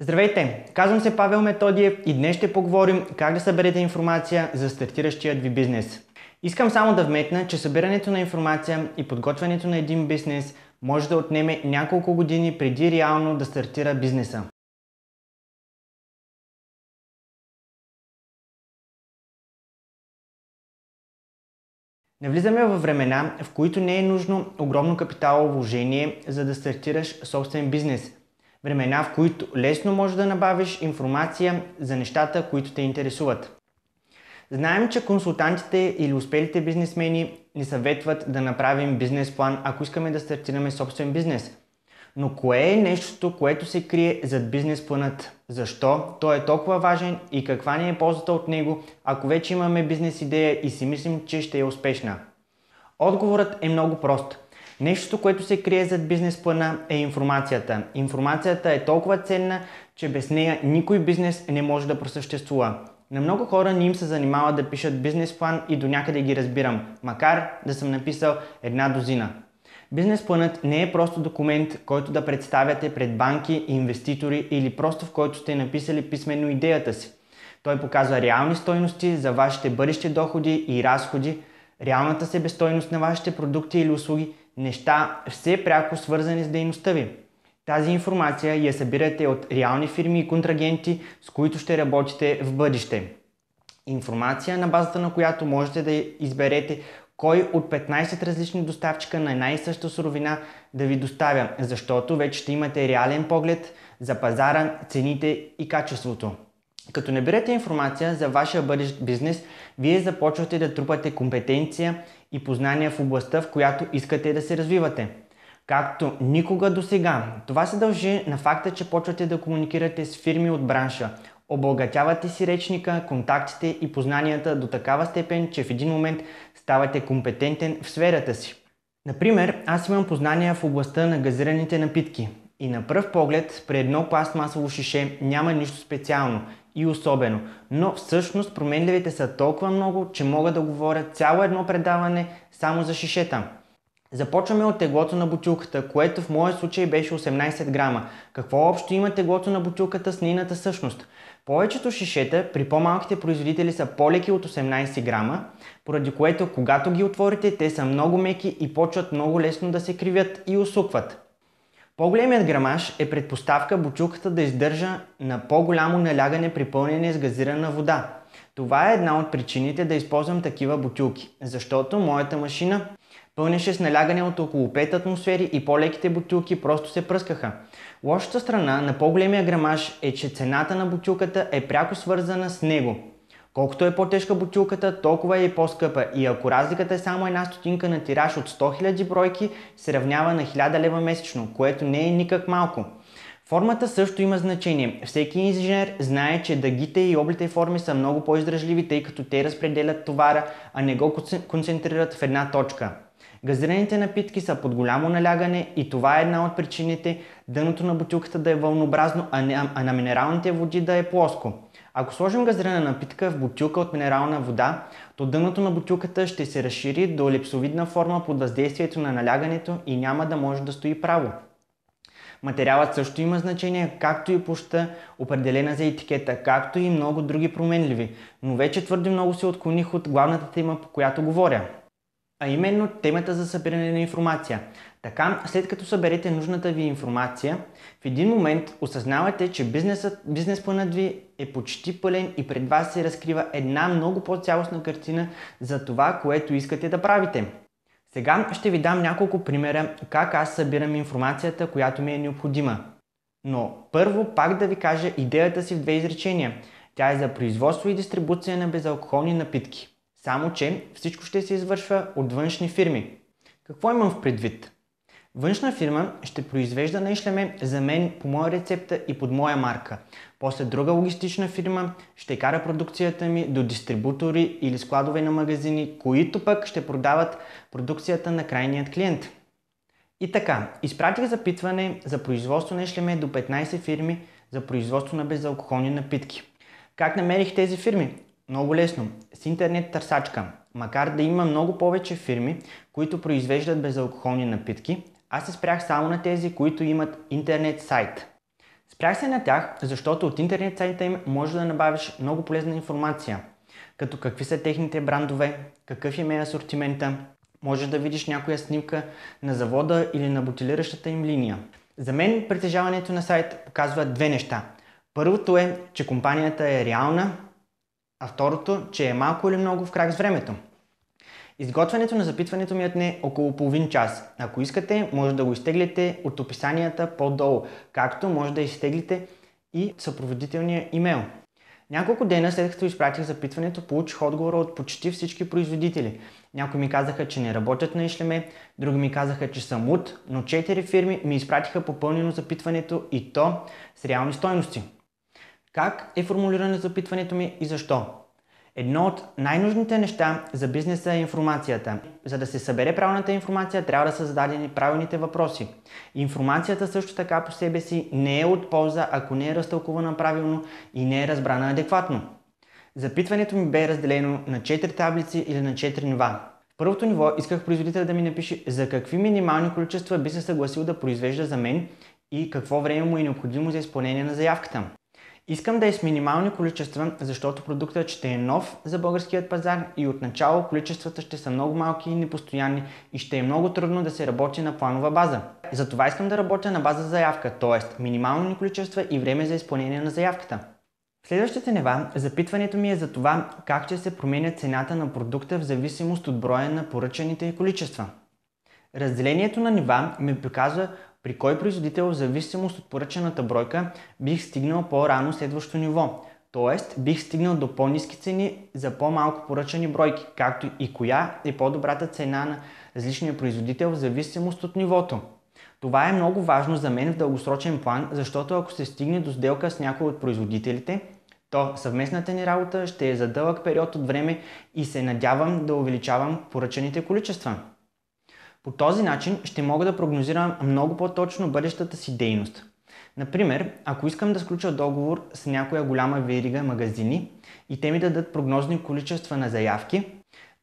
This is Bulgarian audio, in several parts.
Здравейте! Казвам се Павел Методиев и днес ще поговорим как да съберете информация за стартиращият ви бизнес. Искам само да вметна, че събирането на информация и подготвянето на един бизнес може да отнеме няколко години преди реално да стартира бизнеса. Навлизаме във времена, в които не е нужно огромно капиталово вложение, за да стартираш собствен бизнес. Времена, в които лесно можеш да набавиш информация за нещата, които те интересуват. Знаем, че консултантите или успелите бизнесмени ни съветват да направим бизнес план, ако искаме да стартираме собствен бизнес. Но кое е нещото, което се крие зад бизнес планът? Защо той е толкова важен и каква ни е ползата от него, ако вече имаме бизнес идея и си мислим, че ще е успешна? Отговорът е много прост. Нещото, което се крие зад бизнес плана, е информацията. Информацията е толкова ценна, че без нея никой бизнес не може да просъществува. На много хора не им се занимава да пишат бизнес план и до някъде ги разбирам, макар да съм написал една дузина. Бизнес планът не е просто документ, който да представяте пред банки и инвеститори или просто в който сте написали писменно идеята си. Той показва реални стойности за вашите бъдещи доходи и разходи, реалната себестойност на вашите продукти или услуги, неща все пряко свързани с дейността ви. Тази информация я събирате от реални фирми и контрагенти, с които ще работите в бъдеще. Информация, на базата на която можете да изберете кой от 15 различни доставчика на една и съща суровина да ви доставя, защото вече ще имате реален поглед за пазара, цените и качеството. Като набирате информация за вашия бъдещ бизнес, вие започвате да трупате компетенция и познания в областта, в която искате да се развивате. Както никога до сега. Това се дължи на факта, че почвате да комуникирате с фирми от бранша. Обогатявате си речника, контактите и познанията до такава степен, че в един момент ставате компетентен в сферата си. Например, аз имам познания в областта на газираните напитки. И на пръв поглед, при едно пластмасово шише няма нищо специално и особено, но всъщност променливите са толкова много, че мога да говоря цяло едно предаване само за шишета. Започваме от теглото на бутилката, което в моя случай беше 18 грама. Какво общо има теглото на бутилката с нейната същност? Повечето шишета при по-малките производители са по-леки от 18 грама, поради което когато ги отворите, те са много меки и почват много лесно да се кривят и усукват. По-големият грамаж е предпоставка бутилката да издържа на по-голямо налягане при пълнене с газирана вода. Това е една от причините да използвам такива бутилки, защото моята машина пълнеше с налягане от около 5 атмосфери и по-леките бутилки просто се пръскаха. Лошата страна на по-големия грамаж е, че цената на бутилката е пряко свързана с него. Колкото е по-тежка бутилката, толкова е и по-скъпа и ако разликата е само една стотинка на тираж от 100 000 бройки, се равнява на 1000 лева месечно, което не е никак малко. Формата също има значение. Всеки инженер знае, че дъгите и облите форми са много по-издръжливи, тъй като те разпределят товара, а не го концентрират в една точка. Газираните напитки са под голямо налягане и това е една от причините дъното на бутилката да е вълнообразно, а на минералните води да е плоско. Ако сложим газирана напитка в бутилка от минерална вода, то дъното на бутилката ще се разшири до елипсовидна форма под въздействието на налягането и няма да може да стои право. Материалът също има значение, както и площта, определена за етикета, както и много други променливи, но вече твърде много се отклоних от главната тема, по която говоря. А именно темата за събиране на информация. Така, след като съберете нужната ви информация, в един момент осъзнавате, че бизнес планът ви е почти пълен и пред вас се разкрива една много по-цялостна картина за това, което искате да правите. Сега ще ви дам няколко примера как аз събирам информацията, която ми е необходима. Но първо пак да ви кажа идеята си в 2 изречения. Тя е за производство и дистрибуция на безалкохолни напитки. Само че всичко ще се извършва от външни фирми. Какво имам в предвид? Външна фирма ще произвежда на ишлеме за мен по моя рецепта и под моя марка. После друга логистична фирма ще кара продукцията ми до дистрибутори или складове на магазини, които пък ще продават продукцията на крайният клиент. И така, изпратих запитване за производство на ишлеме до 15 фирми за производство на безалкохолни напитки. Как намерих тези фирми? Много лесно. С интернет търсачка. Макар да има много повече фирми, които произвеждат безалкохолни напитки, аз се спрях само на тези, които имат интернет сайт. Спрях се на тях, защото от интернет сайта им може да набавиш много полезна информация, като какви са техните брандове, какъв им е асортимента, можеш да видиш някоя снимка на завода или на бутилиращата им линия. За мен притежаването на сайт показва две неща. Първото е, че компанията е реална, а второто, че е малко или много в крак с времето. Изготвянето на запитването ми отне около половин час. Ако искате, може да го изтеглите от описанията по-долу, както може да изтеглите и съпроводителния имейл. Няколко дена след като изпратих запитването, получих отговора от почти всички производители. Някои ми казаха, че не работят на ишлеме, други ми казаха, че съм луд, но 4 фирми ми изпратиха попълнено запитването и то с реални стойности. Как е формулирано запитването ми и защо? Едно от най-нужните неща за бизнеса е информацията. За да се събере правилната информация, трябва да са зададени правилните въпроси. Информацията също така по себе си не е от полза, ако не е разтълкувана правилно и не е разбрана адекватно. Запитването ми бе разделено на 4 таблици или на 4 нива. В първото ниво исках производителя да ми напише за какви минимални количества би се съгласил да произвежда за мен и какво време му е необходимо за изпълнение на заявката. Искам да е с минимални количества, защото продуктът ще е нов за българският пазар и отначало количествата ще са много малки и непостоянни и ще е много трудно да се работи на планова база. Затова искам да работя на база заявка, т.е. минимални количества и време за изпълнение на заявката. В следващите нива запитването ми е за това как ще се променя цената на продукта в зависимост от броя на поръчаните количества. Разделението на нива ми показва при кой производител в зависимост от поръчаната бройка бих стигнал по-рано следващо ниво, т.е. бих стигнал до по-ниски цени за по-малко поръчани бройки, както и коя е по-добрата цена на различния производител в зависимост от нивото. Това е много важно за мен в дългосрочен план, защото ако се стигне до сделка с някой от производителите, то съвместната ни работа ще е за дълъг период от време и се надявам да увеличавам поръчаните количества. По този начин ще мога да прогнозирам много по-точно бъдещата си дейност. Например, ако искам да сключа договор с някоя голяма верига магазини и те ми дадат прогнозни количества на заявки,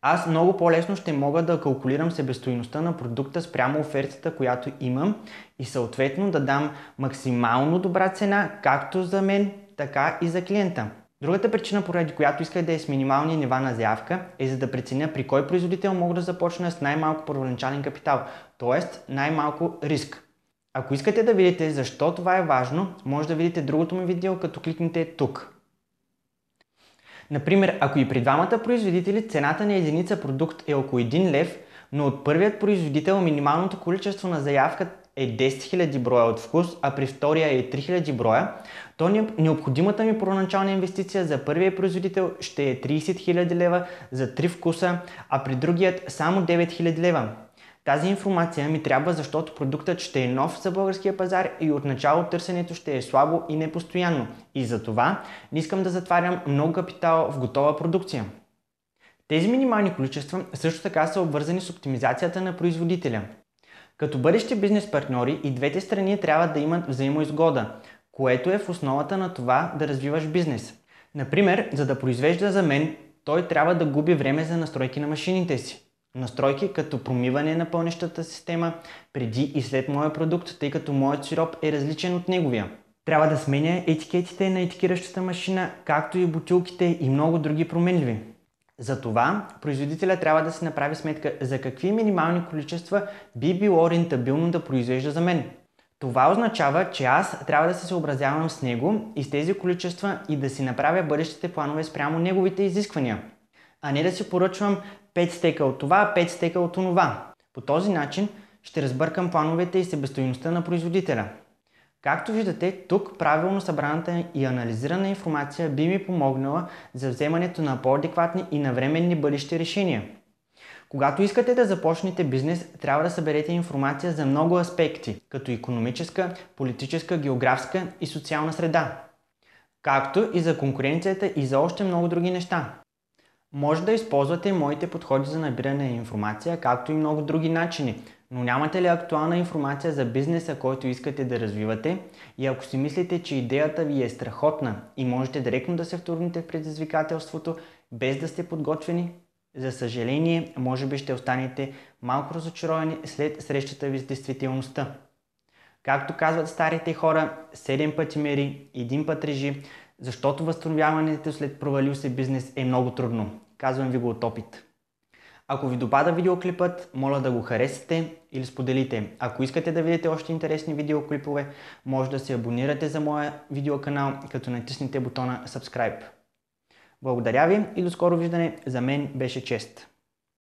аз много по-лесно ще мога да калкулирам себестойността на продукта спрямо офертата, която имам и съответно да дам максимално добра цена както за мен, така и за клиента. Другата причина, поради която исках да е с минимални нива на заявка, е за да преценя при кой производител мога да започна с най-малко първоначален капитал, т.е. най-малко риск. Ако искате да видите защо това е важно, може да видите другото ми видео, като кликнете тук. Например, ако и при двамата производители цената на единица продукт е около 1 лев, но от първият производител минималното количество на заявка е 10 000 броя от вкус, а при втория е 3000 броя, то необходимата ми първоначална инвестиция за първия производител ще е 30 000 лева за 3 вкуса, а при другият само 9000 лева. Тази информация ми трябва, защото продуктът ще е нов за българския пазар и отначало търсенето ще е слабо и непостоянно. И за това не искам да затварям много капитал в готова продукция. Тези минимални количества също така са обвързани с оптимизацията на производителя. Като бъдещи бизнес партньори и двете страни трябва да имат взаимоизгода, което е в основата на това да развиваш бизнес. Например, за да произвежда за мен, той трябва да губи време за настройки на машините си. Настройки като промиване на пълнещата система преди и след моя продукт, тъй като моят сироп е различен от неговия. Трябва да сменя етикетите на етикиращата машина, както и бутилките и много други променливи. Затова производителя трябва да си направи сметка за какви минимални количества би било рентабилно да произвежда за мен. Това означава, че аз трябва да се съобразявам с него и с тези количества и да си направя бъдещите планове спрямо неговите изисквания, а не да си поръчвам 5 стека от това, 5 стека от онова. По този начин ще разбъркам плановете и себестойността на производителя. Както виждате, тук правилно събраната и анализирана информация би ми помогнала за вземането на по-адекватни и навременни бъдещи решения. Когато искате да започнете бизнес, трябва да съберете информация за много аспекти, като икономическа, политическа, географска и социална среда, както и за конкуренцията и за още много други неща. Може да използвате моите подходи за набиране на информация, както и много други начини, но нямате ли актуална информация за бизнеса, който искате да развивате, и ако си мислите, че идеята ви е страхотна и можете директно да се втурнете в предизвикателството, без да сте подготвени, за съжаление, може би ще останете малко разочаровани след срещата ви с действителността. Както казват старите хора, 7 пъти мери, 1 път режи, защото възстановяването след провалил се бизнес е много трудно. Казвам ви го от опит. Ако ви допада видеоклипът, моля да го харесате или споделите. Ако искате да видите още интересни видеоклипове, може да се абонирате за моя видеоканал, като натиснете бутона Subscribe. Благодаря ви и до скоро виждане. За мен беше чест.